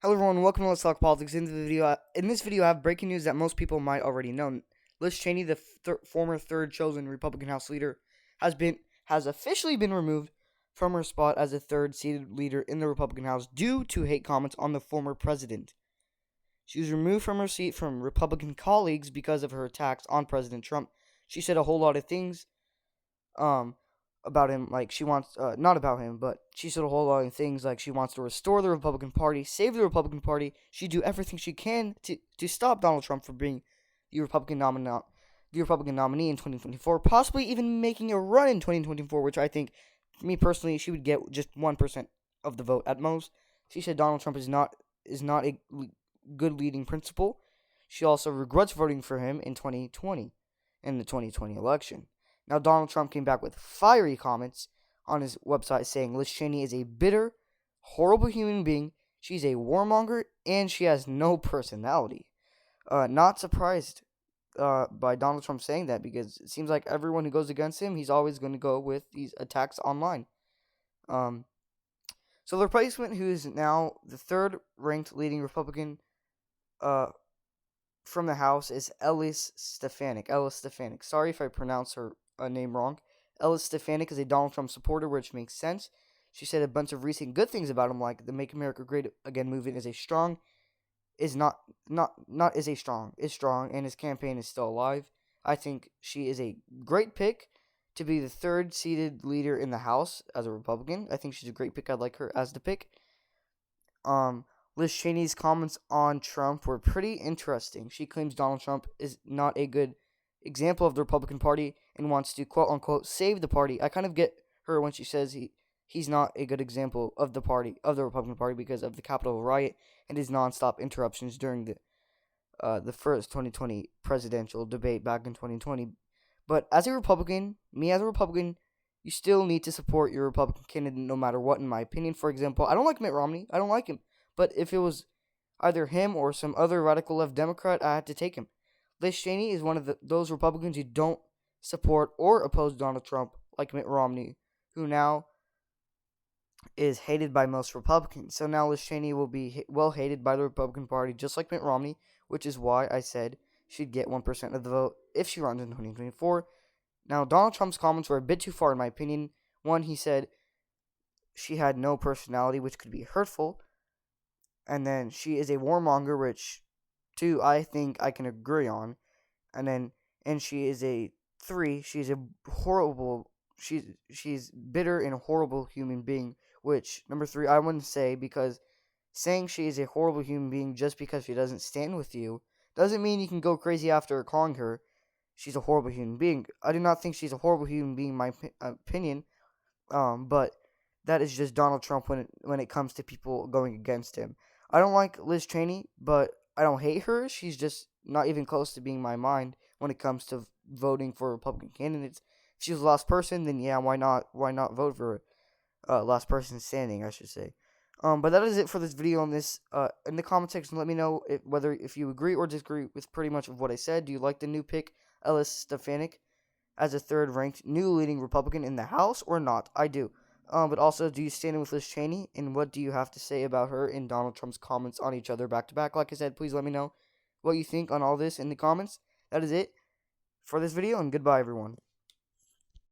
Hello everyone, welcome to Let's Talk Politics. In this video, I have breaking news that most people might already know. Liz Cheney, the former third chosen Republican House leader, has officially been removed from her spot as a third seated leader in the Republican House due to hate comments on the former president. She was removed from her seat from Republican colleagues because of her attacks on President Trump. She said a whole lot of things, about him, like she wants, not about him, but she said a whole lot of things like she wants to restore the Republican Party, save the Republican Party. She'd do everything she can to stop Donald Trump from being the Republican nominee in 2024, possibly even making a run in 2024, which I think, me personally, she would get just 1% of the vote at most. She said Donald Trump is not a good leading principal. She also regrets voting for him in 2020, in the 2020 election. Now, Donald Trump came back with fiery comments on his website saying Liz Cheney is a bitter, horrible human being, she's a warmonger, and she has no personality. Not surprised by Donald Trump saying that, because it seems like everyone who goes against him, he's always going to go with these attacks online. So the replacement, who is now the third-ranked leading Republican from the House, is Elise Stefanik. Sorry if I pronounce her name wrong. Elise Stefanik is a Donald Trump supporter, which makes sense. She said a bunch of recent good things about him, like the Make America Great Again movement is strong, and his campaign is still alive. I think she is a great pick to be the third seated leader in the House as a Republican. I think she's a great pick. I'd like her as the pick. Liz Cheney's comments on Trump were pretty interesting. She claims Donald Trump is not a good example of the Republican Party and wants to quote-unquote save the party. I kind of get her when she says he's not a good example of the Republican Party, because of the Capitol riot and his nonstop interruptions during the first 2020 presidential debate back in 2020. But as a Republican, you still need to support your Republican candidate no matter what, in my opinion. For example, I don't like Mitt Romney. I don't like him. But if it was either him or some other radical left Democrat, I had to take him. Liz Cheney is one of those Republicans who don't support or oppose Donald Trump, like Mitt Romney, who now is hated by most Republicans. So now Liz Cheney will be well hated by the Republican Party, just like Mitt Romney, which is why I said she'd get 1% of the vote if she runs in 2024. Now, Donald Trump's comments were a bit too far, in my opinion. One, he said she had no personality, which could be hurtful. And then she is a warmonger, which, two, I think I can agree on. And she is a 3, she's a horrible, she's bitter and a horrible human being, which, number 3, I wouldn't say, because saying she is a horrible human being just because she doesn't stand with you doesn't mean you can go crazy after calling her she's a horrible human being. I do not think she's a horrible human being, in my opinion, but that is just Donald Trump when it comes to people going against him. I don't like Liz Cheney, but I don't hate her. She's just not even close to being my mind when it comes to voting for Republican candidates. If she's the last person, then yeah, why not vote for her? Last person standing, I should say. But that is it for this video. On this, in the comment section, let me know whether you agree or disagree with pretty much of what I said. Do you like the new pick, Elise Stefanik, as a third-ranked new leading Republican in the House, or not? I do. But also, do you stand with Liz Cheney, and what do you have to say about her and Donald Trump's comments on each other back-to-back? Like I said, please let me know what you think on all this in the comments. That is it for this video, and goodbye, everyone.